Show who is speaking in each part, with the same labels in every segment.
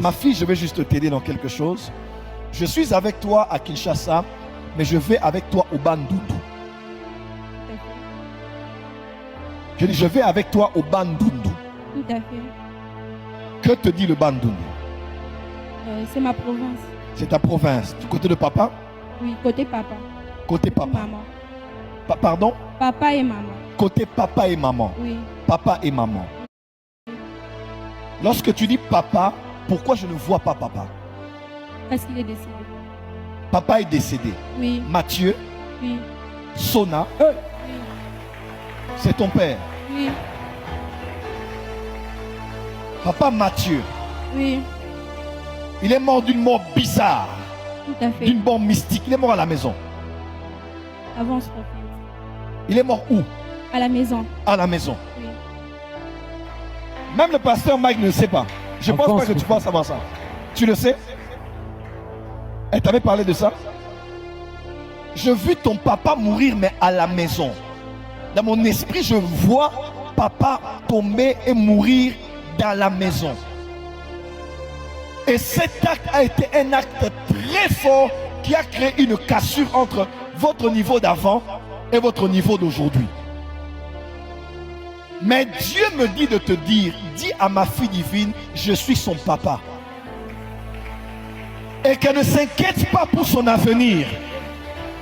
Speaker 1: Ma fille, je vais juste t'aider dans quelque chose. Je suis avec toi à Kinshasa, mais je vais avec toi au Bandundu. Je dis, je vais avec toi au Bandundu.
Speaker 2: Tout à fait.
Speaker 1: Que te dit le Bandundu?
Speaker 2: C'est ma province.
Speaker 1: C'est ta province. Du côté de papa?
Speaker 2: Oui, côté papa.
Speaker 1: Côté papa.
Speaker 2: Maman.
Speaker 1: Pardon?
Speaker 2: Papa et maman.
Speaker 1: Côté papa et maman.
Speaker 2: Oui.
Speaker 1: Papa et maman. Lorsque tu dis papa, pourquoi je ne vois pas papa?
Speaker 2: Parce qu'il est décédé.
Speaker 1: Papa est décédé.
Speaker 2: Oui.
Speaker 1: Mathieu,
Speaker 2: Oui.
Speaker 1: Sona,
Speaker 2: Oui.
Speaker 1: c'est ton père.
Speaker 2: Oui.
Speaker 1: Papa Mathieu,
Speaker 2: Oui.
Speaker 1: il est mort d'une mort bizarre,
Speaker 2: Tout à fait.
Speaker 1: d'une mort mystique. Il est mort à la maison.
Speaker 2: Avance, prophète.
Speaker 1: Il est mort où?
Speaker 2: À la maison.
Speaker 1: À la maison.
Speaker 2: Oui.
Speaker 1: Même le pasteur Mike ne le sait pas. Je ne pense pas que tu penses savoir ça. Tu le sais? Elle t'avait parlé de ça? Je vis ton papa mourir, mais à la maison. Dans mon esprit, je vois papa tomber et mourir dans la maison. Et cet acte a été un acte très fort qui a créé une cassure entre votre niveau d'avant et votre niveau d'aujourd'hui. Mais Dieu me dit de te dire, dis à ma fille divine, je suis son papa. Et qu'elle ne s'inquiète pas pour son avenir.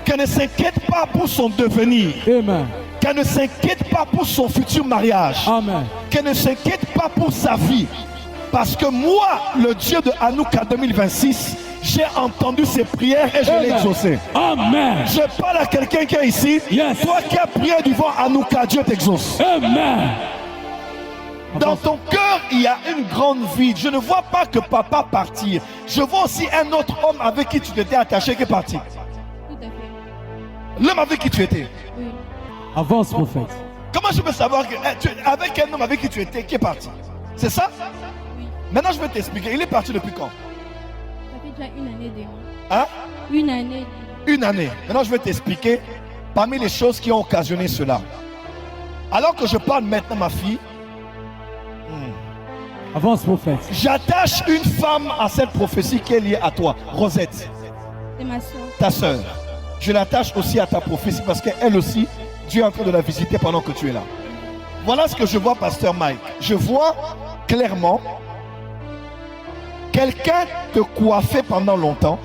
Speaker 1: Qu'elle ne s'inquiète pas pour son devenir.
Speaker 3: Amen.
Speaker 1: Qu'elle ne s'inquiète pas pour son futur mariage.
Speaker 3: Amen.
Speaker 1: Qu'elle ne s'inquiète pas pour sa vie. Parce que moi, le Dieu de Hanouka 2026, j'ai entendu ses prières et je l'ai exaucé.
Speaker 3: Amen.
Speaker 1: Je parle à quelqu'un qui est ici.
Speaker 3: Yes.
Speaker 1: Toi qui as prié devant Hanouka, Dieu t'exauce.
Speaker 3: Amen.
Speaker 1: Dans ton cœur, il y a une grande vide. Je ne vois pas que papa partir. Je vois aussi un autre homme avec qui tu t'étais attaché qui est parti.
Speaker 2: Tout à fait.
Speaker 1: L'homme avec qui tu étais.
Speaker 2: Oui.
Speaker 3: Avance, prophète.
Speaker 1: Comment je peux savoir que avec un homme avec qui tu étais qui est parti? C'est ça?
Speaker 2: Oui.
Speaker 1: Maintenant, je vais t'expliquer. Il est parti depuis quand?
Speaker 2: Ça fait déjà une année déjà.
Speaker 1: Hein?
Speaker 2: Une année.
Speaker 1: Une année. Maintenant, je vais t'expliquer parmi les choses qui ont occasionné cela. Alors que je parle maintenant, ma fille,
Speaker 3: Avance, prophète.
Speaker 1: j'attache une femme à cette prophétie qui est liée à toi, Rosette,
Speaker 2: C'est ma soeur.
Speaker 1: ta soeur. Je l'attache aussi à ta prophétie parce qu'elle aussi, Dieu est en train de la visiter pendant que tu es là. Voilà ce que je vois, pasteur Mike. Je vois clairement quelqu'un te coiffer pendant longtemps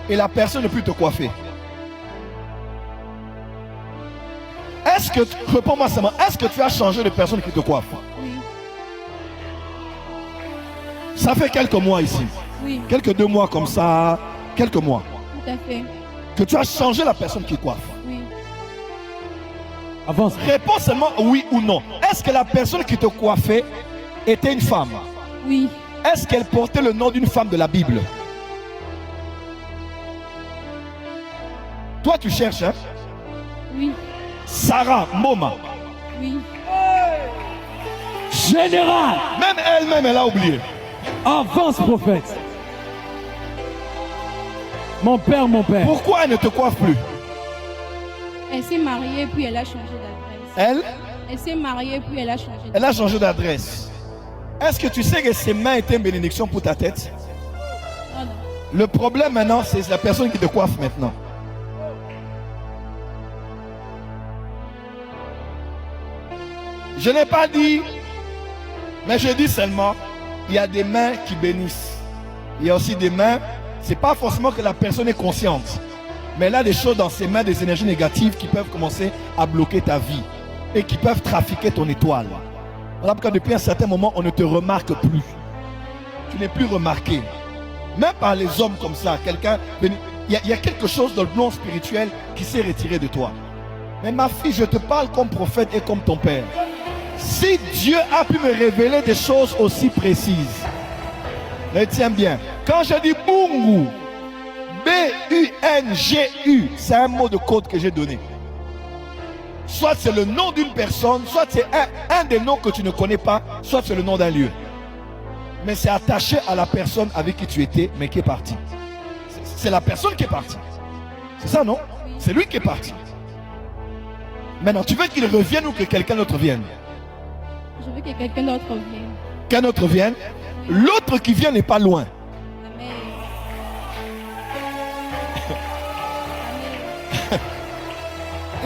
Speaker 1: et la personne ne peut te coiffer. Est-ce que, réponds-moi seulement, est-ce que tu as changé de personne qui te coiffe?
Speaker 2: Oui.
Speaker 1: Ça fait quelques mois ici.
Speaker 2: Oui.
Speaker 1: Quelques 2 mois comme ça, quelques mois.
Speaker 2: Tout à fait.
Speaker 1: Que tu as changé la personne qui coiffe.
Speaker 2: Oui.
Speaker 3: Avance.
Speaker 1: Réponds seulement oui ou non. Est-ce que la personne qui te coiffait était une femme?
Speaker 2: Oui.
Speaker 1: Est-ce qu'elle portait le nom d'une femme de la Bible? Toi tu cherches, hein?
Speaker 2: Oui.
Speaker 1: Sarah Moma.
Speaker 2: Oui.
Speaker 3: Général.
Speaker 1: Même elle-même, elle a oublié.
Speaker 3: Avance, prophète. Mon père, mon père.
Speaker 1: Pourquoi elle ne te coiffe plus?
Speaker 2: Elle s'est mariée puis elle a changé d'adresse.
Speaker 1: Elle?
Speaker 2: Elle s'est mariée puis elle a changé d'adresse.
Speaker 1: Elle a changé d'adresse. Est-ce que tu sais que ses mains étaient une bénédiction pour ta tête?
Speaker 2: Oh non.
Speaker 1: Le problème maintenant, c'est la personne qui te coiffe maintenant. Je n'ai pas dit, mais je dis seulement, il y a des mains qui bénissent. Il y a aussi des mains, c'est pas forcément que la personne est consciente, mais elle a des choses dans ses mains, des énergies négatives qui peuvent commencer à bloquer ta vie et qui peuvent trafiquer ton étoile. Voilà pourquoi depuis un certain moment, on ne te remarque plus. Tu n'es plus remarqué. Même par les hommes comme ça, quelqu'un, il y a quelque chose dans le plan spirituel qui s'est retiré de toi. Mais ma fille, je te parle comme prophète et comme ton père. Si Dieu a pu me révéler des choses aussi précises, retiens bien, quand je dis Bungu, B-U-N-G-U, c'est un mot de code que j'ai donné. Soit c'est le nom d'une personne, soit c'est un des noms que tu ne connais pas, soit c'est le nom d'un lieu. Mais c'est attaché à la personne avec qui tu étais, mais qui est partie. C'est la personne qui est partie. C'est ça, non? C'est lui qui est parti. Maintenant, tu veux qu'il revienne ou que quelqu'un d'autre vienne?
Speaker 2: Je veux que quelqu'un d'autre vienne.
Speaker 1: qu'un autre vienne. L'autre qui vient n'est pas loin.
Speaker 2: Amen.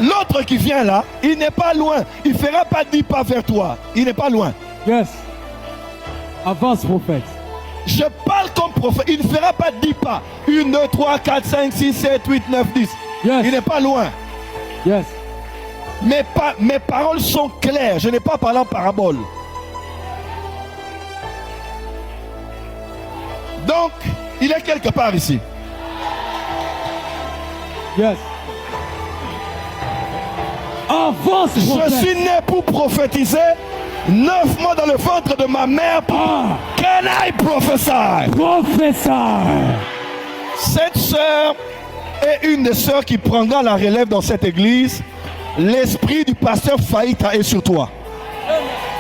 Speaker 1: L'autre qui vient là, il n'est pas loin. Il ne fera pas 10 pas vers toi. Il n'est pas loin.
Speaker 3: Yes. Avance, prophète.
Speaker 1: Je parle comme prophète. Il ne fera pas 10 pas. 1, 2, 3, 4, 5, 6, 7, 8, 9, 10.
Speaker 3: Yes.
Speaker 1: Il n'est pas loin.
Speaker 3: Yes.
Speaker 1: Mes paroles sont claires. Je n'ai pas parlé en parabole. Donc, il est quelque part ici.
Speaker 3: Yes. Avance, prophète.
Speaker 1: Je suis né pour prophétiser. 9 mois dans le ventre de ma mère. Can I prophesy?
Speaker 3: Professeur.
Speaker 1: Cette sœur est une des sœurs qui prendra la relève dans cette église. L'esprit du pasteur Faïta est sur toi.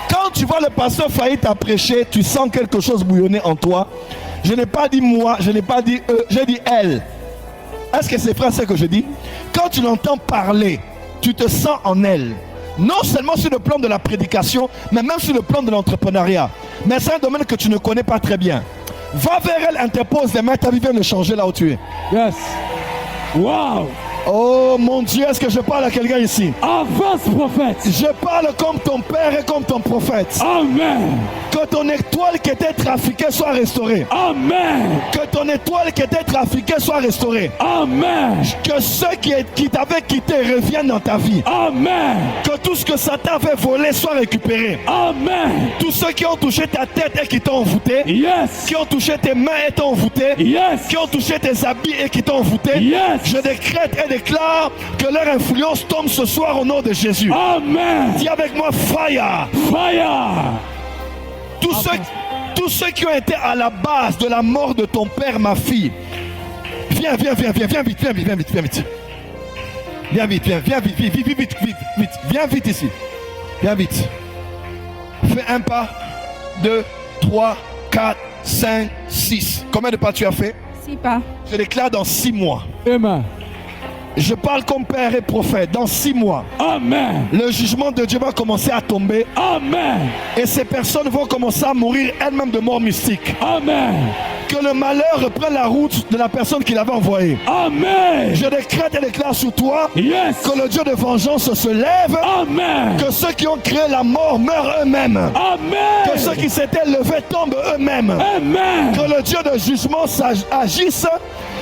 Speaker 1: Quand tu vois le pasteur Faïta prêcher, tu sens quelque chose bouillonner en toi. Je n'ai pas dit moi, je n'ai pas dit eux, j'ai dit elle. Est-ce que c'est vrai ce que je dis? Quand tu l'entends parler, tu te sens en elle. Non seulement sur le plan de la prédication, mais même sur le plan de l'entrepreneuriat. Mais c'est un domaine que tu ne connais pas très bien. Va vers elle, interpose les mains, ta vie vient de changer là où tu es.
Speaker 3: Yes. Wow.
Speaker 1: Oh mon Dieu, est-ce que je parle à quelqu'un ici?
Speaker 3: Avance, prophète.
Speaker 1: Je parle comme ton père et comme ton prophète.
Speaker 3: Amen.
Speaker 1: Que ton étoile qui était trafiquée soit restaurée.
Speaker 3: Amen.
Speaker 1: Que ton étoile qui était trafiquée soit restaurée.
Speaker 3: Amen.
Speaker 1: Que ceux qui t'avaient quitté reviennent dans ta vie.
Speaker 3: Amen.
Speaker 1: Que tout ce que Satan avait volé soit récupéré.
Speaker 3: Amen.
Speaker 1: Tous ceux qui ont touché ta tête et qui t'ont envoûté.
Speaker 3: Yes.
Speaker 1: Qui ont touché tes mains et t'ont envoûté.
Speaker 3: Yes.
Speaker 1: Qui ont touché tes habits et qui t'ont envoûté.
Speaker 3: Yes.
Speaker 1: Je décrète et déclare que leur influence tombe ce soir au nom de Jésus.
Speaker 3: Amen.
Speaker 1: Dis avec moi fire.
Speaker 3: Fire.
Speaker 1: Tous ceux qui ont été à la base de la mort de ton père, ma fille. Viens vite. Viens vite ici. Viens vite. Fais un pas, 2, 3, 4, 5, 6. Combien de pas tu as fait?
Speaker 2: 6 pas.
Speaker 1: Je déclare dans 6 mois.
Speaker 3: Amen.
Speaker 1: Je parle comme père et prophète. Dans 6 mois,
Speaker 3: Amen.
Speaker 1: le jugement de Dieu va commencer à tomber.
Speaker 3: Amen.
Speaker 1: Et ces personnes vont commencer à mourir elles-mêmes de mort mystique.
Speaker 3: Amen.
Speaker 1: Que le malheur reprenne la route de la personne qui l'avait envoyé.
Speaker 3: Amen.
Speaker 1: Je décrète et déclare sur toi
Speaker 3: Yes.
Speaker 1: que le Dieu de vengeance se lève.
Speaker 3: Amen.
Speaker 1: Que ceux qui ont créé la mort meurent eux-mêmes.
Speaker 3: Amen.
Speaker 1: Que ceux qui s'étaient levés tombent eux-mêmes.
Speaker 3: Amen.
Speaker 1: Que le Dieu de jugement agisse,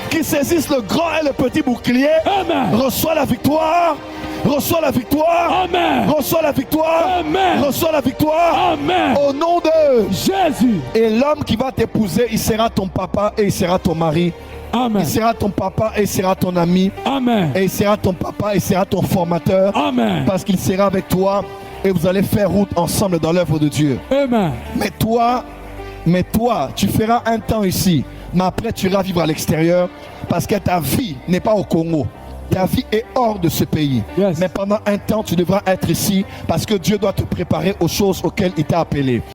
Speaker 1: qui saisisse le grand et le petit bouclier.
Speaker 3: Amen.
Speaker 1: Reçois la victoire. Reçois la victoire.
Speaker 3: Amen.
Speaker 1: Reçois la victoire.
Speaker 3: Amen.
Speaker 1: Reçois la victoire.
Speaker 3: Amen.
Speaker 1: Au nom de
Speaker 3: Jésus.
Speaker 1: Et l'homme qui va t'épouser, il sera ton papa et il sera ton mari.
Speaker 3: Amen.
Speaker 1: Il sera ton papa et il sera ton ami.
Speaker 3: Amen.
Speaker 1: Et il sera ton papa et il sera ton formateur.
Speaker 3: Amen.
Speaker 1: Parce qu'il sera avec toi et vous allez faire route ensemble dans l'œuvre de Dieu.
Speaker 3: Amen.
Speaker 1: Mais toi, tu feras un temps ici. Mais après, tu iras vivre à l'extérieur parce que ta vie n'est pas au Congo. Ta vie est hors de ce pays.
Speaker 3: Yes.
Speaker 1: Mais pendant un temps, tu devras être ici parce que Dieu doit te préparer aux choses auxquelles il t'a appelé.